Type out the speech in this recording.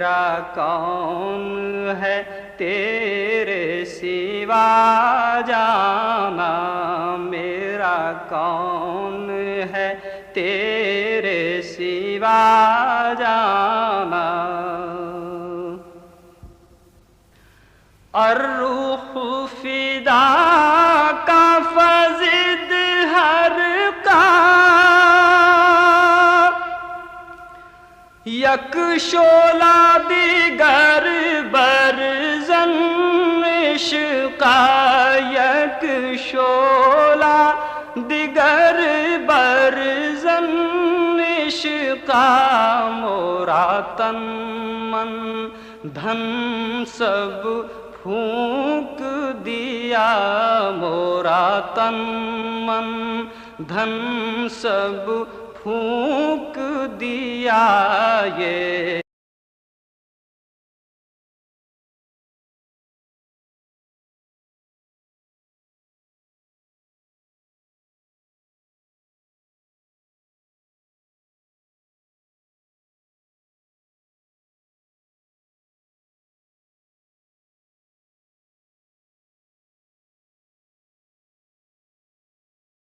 میرا کون ہے تیرے سوا جانا، میرا کون ہے تیرے سوا جانا۔ الروح فدا کا فضد ہر کا، یک شعلہ دیگر برزن عشقا، یک شعلہ دیگر برزن عشقا، مورا تن من دھن سب پھونک دیا، مورا تن من دھن سب پھونک دیا، یہ